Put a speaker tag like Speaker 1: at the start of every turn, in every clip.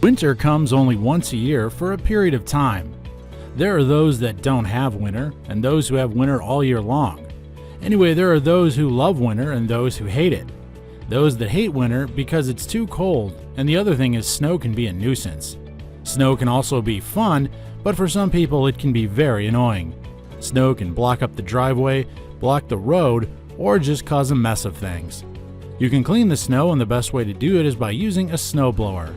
Speaker 1: Winter comes only once a year for a period of time. There are those that don't have winter, and those who have winter all year long. Anyway, there are those who love winter and those who hate it. Those that hate winter because it's too cold, and the other thing is snow can be a nuisance. Snow can also be fun, but for some people it can be very annoying. Snow can block up the driveway, block the road, or just cause a mess of things. You can clean the snow, and the best way to do it is by using a snowblower.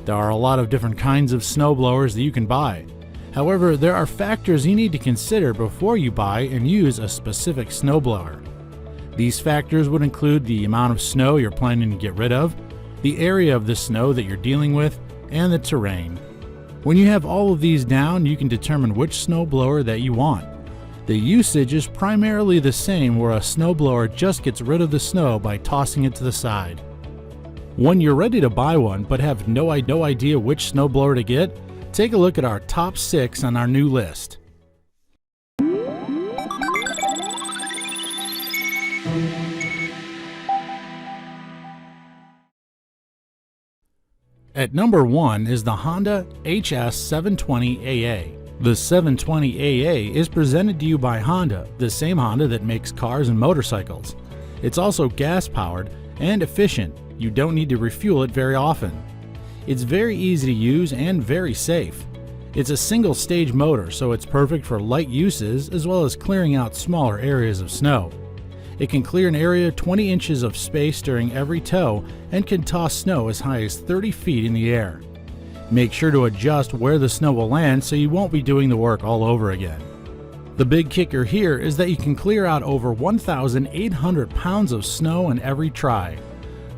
Speaker 1: There are a lot of different kinds of snowblowers that you can buy. However, there are factors you need to consider before you buy and use a specific snowblower. These factors would include the amount of snow you're planning to get rid of, the area of the snow that you're dealing with, and the terrain. When you have all of these down, you can determine which snowblower that you want. The usage is primarily the same, where a snowblower just gets rid of the snow by tossing it to the side. When you're ready to buy one but have no idea which snowblower to get, take a look at our top 6 on our new list. At number 1 is the Honda HS720AA. The 720AA is presented to you by Honda, the same Honda that makes cars and motorcycles. It's also gas-powered and efficient. You don't need to refuel it very often. It's very easy to use and very safe. It's a single-stage motor, so it's perfect for light uses as well as clearing out smaller areas of snow. It can clear an area 20 inches of space during every tow and can toss snow as high as 30 feet in the air. Make sure to adjust where the snow will land so you won't be doing the work all over again. The big kicker here is that you can clear out over 1,800 pounds of snow in every try.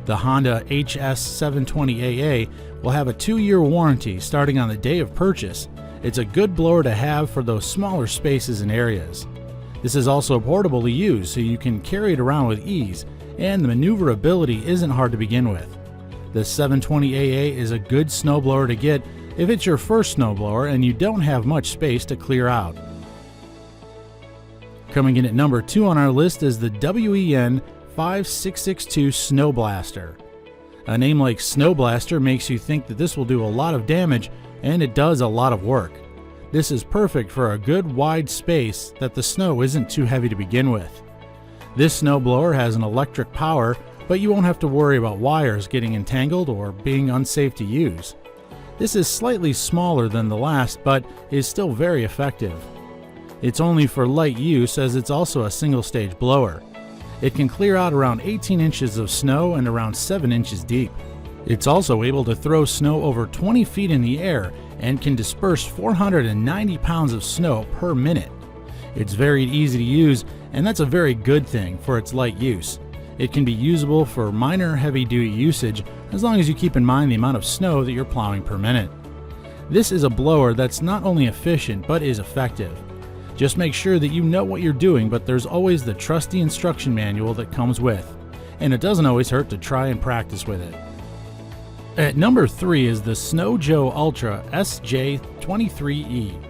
Speaker 1: The Honda HS720AA will have a 2-year warranty starting on the day of purchase. It's a good blower to have for those smaller spaces and areas. This is also portable to use, so you can carry it around with ease, and the maneuverability isn't hard to begin with. The 720AA is a good snowblower to get if it's your first snowblower and you don't have much space to clear out. Coming in at number 2 on our list is the WEN 5662 Snow Blaster. A name like Snow Blaster makes you think that this will do a lot of damage, and it does a lot of work. This is perfect for a good wide space that the snow isn't too heavy to begin with. This snowblower has an electric power, but you won't have to worry about wires getting entangled or being unsafe to use. This is slightly smaller than the last, but is still very effective. It's only for light use, as it's also a single-stage blower. It can clear out around 18 inches of snow and around 7 inches deep. It's also able to throw snow over 20 feet in the air and can disperse 490 pounds of snow per minute. It's very easy to use, and that's a very good thing for its light use. It can be usable for minor heavy-duty usage as long as you keep in mind the amount of snow that you're plowing per minute. This is a blower that's not only efficient but is effective. Just make sure that you know what you're doing, but there's always the trusty instruction manual that comes with, and it doesn't always hurt to try and practice with it. At number 3 is the Snow Joe Ultra SJ23E,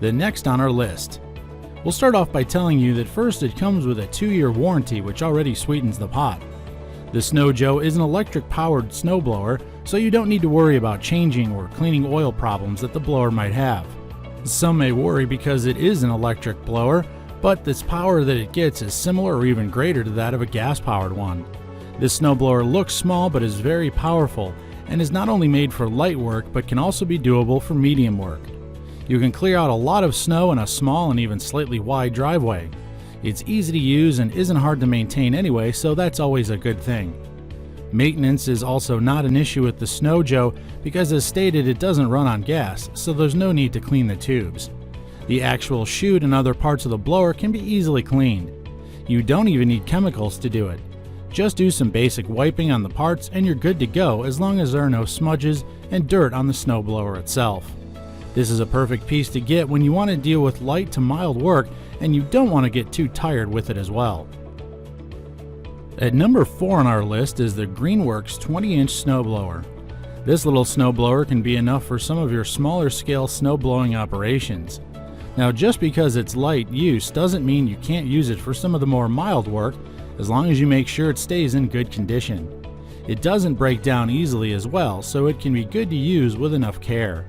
Speaker 1: the next on our list. We'll start off by telling you that first it comes with a 2-year warranty, which already sweetens the pot. The Snow Joe is an electric-powered snowblower, so you don't need to worry about changing or cleaning oil problems that the blower might have. Some may worry because it is an electric blower, but this power that it gets is similar or even greater to that of a gas-powered one. This snowblower looks small but is very powerful, and is not only made for light work but can also be doable for medium work. You can clear out a lot of snow in a small and even slightly wide driveway. It's easy to use and isn't hard to maintain anyway, so that's always a good thing. Maintenance is also not an issue with the Snow Joe because, as stated, it doesn't run on gas, so there's no need to clean the tubes. The actual chute and other parts of the blower can be easily cleaned. You don't even need chemicals to do it. Just do some basic wiping on the parts and you're good to go, as long as there are no smudges and dirt on the snowblower itself. This is a perfect piece to get when you want to deal with light to mild work and you don't want to get too tired with it as well. At number 4 on our list is the Greenworks 20-inch snowblower. This little snowblower can be enough for some of your smaller scale snowblowing operations. Now, just because it's light use doesn't mean you can't use it for some of the more mild work, as long as you make sure it stays in good condition. It doesn't break down easily as well, so it can be good to use with enough care.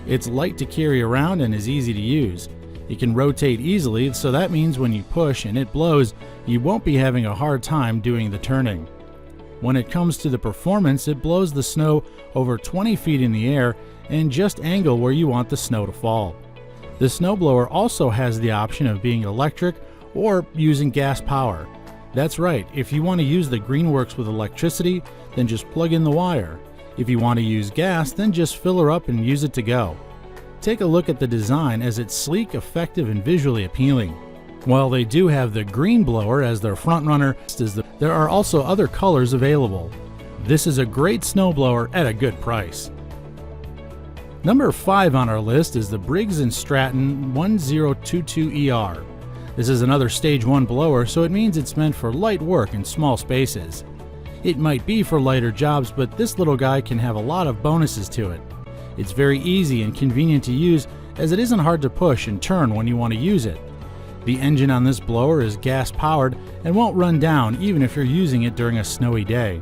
Speaker 1: It's light to carry around and is easy to use. It can rotate easily, so that means when you push and it blows, you won't be having a hard time doing the turning. When it comes to the performance, it blows the snow over 20 feet in the air and just angle where you want the snow to fall. The snowblower also has the option of being electric or using gas power. That's right, if you want to use the Greenworks with electricity, then just plug in the wire. If you want to use gas, then just fill her up and use it to go. Take a look at the design, as it's sleek, effective, and visually appealing. While they do have the green blower as their front runner, there are also other colors available. This is a great snowblower at a good price. Number 5 on our list is the Briggs and Stratton 1022ER. This is another Stage 1 blower, so it means it's meant for light work in small spaces. It might be for lighter jobs, but this little guy can have a lot of bonuses to it. It's very easy and convenient to use, as it isn't hard to push and turn when you want to use it. The engine on this blower is gas powered and won't run down even if you're using it during a snowy day.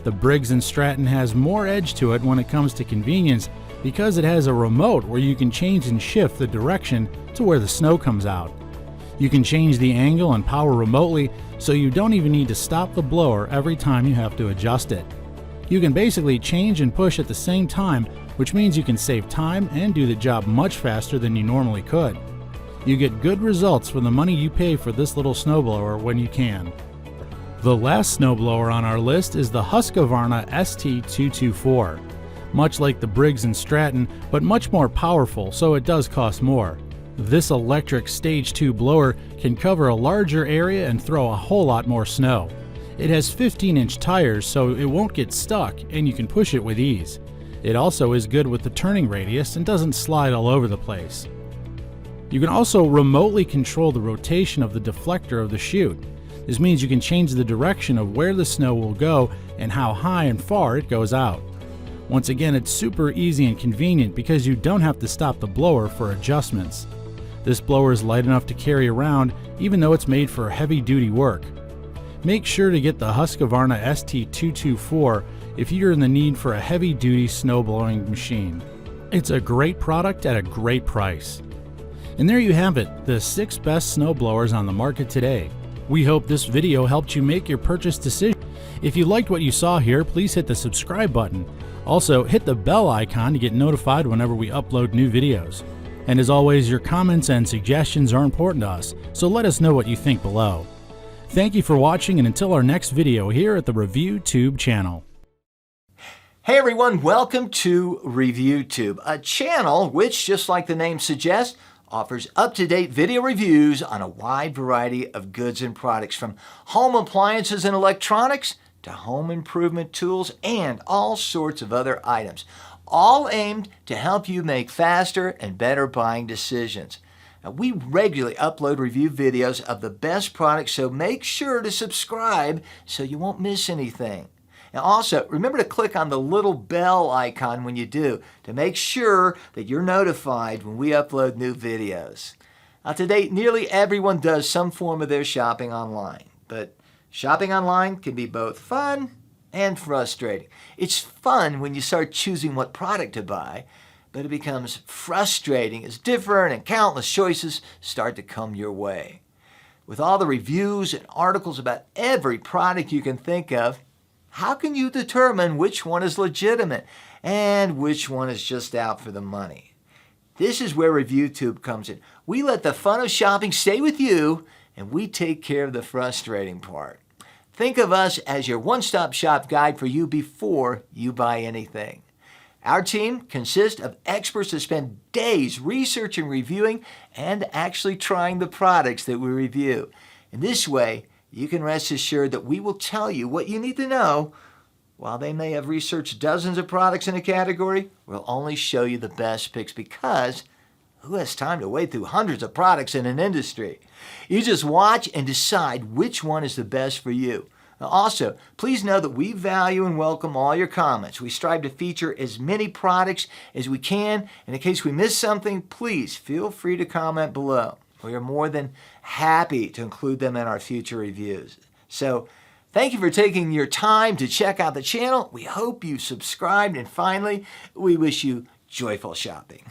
Speaker 1: The Briggs and Stratton has more edge to it when it comes to convenience, because it has a remote where you can change and shift the direction to where the snow comes out. You can change the angle and power remotely, so you don't even need to stop the blower every time you have to adjust it. You can basically change and push at the same time, which means you can save time and do the job much faster than you normally could. You get good results for the money you pay for this little snowblower when you can. The last snowblower on our list is the Husqvarna ST224. Much like the Briggs and Stratton, but much more powerful, so it does cost more. This electric Stage 2 blower can cover a larger area and throw a whole lot more snow. It has 15-inch tires, so it won't get stuck and you can push it with ease. It also is good with the turning radius and doesn't slide all over the place. You can also remotely control the rotation of the deflector of the chute. This means you can change the direction of where the snow will go and how high and far it goes out. Once again, it's super easy and convenient because you don't have to stop the blower for adjustments. This blower is light enough to carry around, even though it's made for heavy-duty work. Make sure to get the Husqvarna ST224 if you're in the need for a heavy-duty snowblowing machine. It's a great product at a great price. And there you have it, the 6 best snowblowers on the market today. We hope this video helped you make your purchase decision. If you liked what you saw here, please hit the subscribe button. Also, hit the bell icon to get notified whenever we upload new videos. And as always, your comments and suggestions are important to us, so let us know what you think below. Thank you for watching, and until our next video here at the ReviewTube channel.
Speaker 2: Hey everyone, welcome to ReviewTube, a channel which, just like the name suggests, offers up-to-date video reviews on a wide variety of goods and products, from home appliances and electronics to home improvement tools and all sorts of other items, all aimed to help you make faster and better buying decisions. Now, we regularly upload review videos of the best products, so make sure to subscribe so you won't miss anything. Now also, remember to click on the little bell icon when you do to make sure that you're notified when we upload new videos. Now, to date, nearly everyone does some form of their shopping online, but shopping online can be both fun and frustrating. It's fun when you start choosing what product to buy, but it becomes frustrating as different and countless choices start to come your way. With all the reviews and articles about every product you can think of, how can you determine which one is legitimate and which one is just out for the money? This is where ReviewTube comes in. We let the fun of shopping stay with you, and we take care of the frustrating part. Think of us as your one-stop shop guide for you before you buy anything. Our team consists of experts that spend days researching, reviewing, and actually trying the products that we review. In this way, you can rest assured that we will tell you what you need to know. While they may have researched dozens of products in a category, we'll only show you the best picks, because who has time to wade through hundreds of products in an industry? You just watch and decide which one is the best for you. Now also, please know that we value and welcome all your comments. We strive to feature as many products as we can, and in case we miss something, please feel free to comment below. We are more than happy to include them in our future reviews. So, Thank you for taking your time to check out the channel. We hope you subscribed, and finally, we wish you joyful shopping.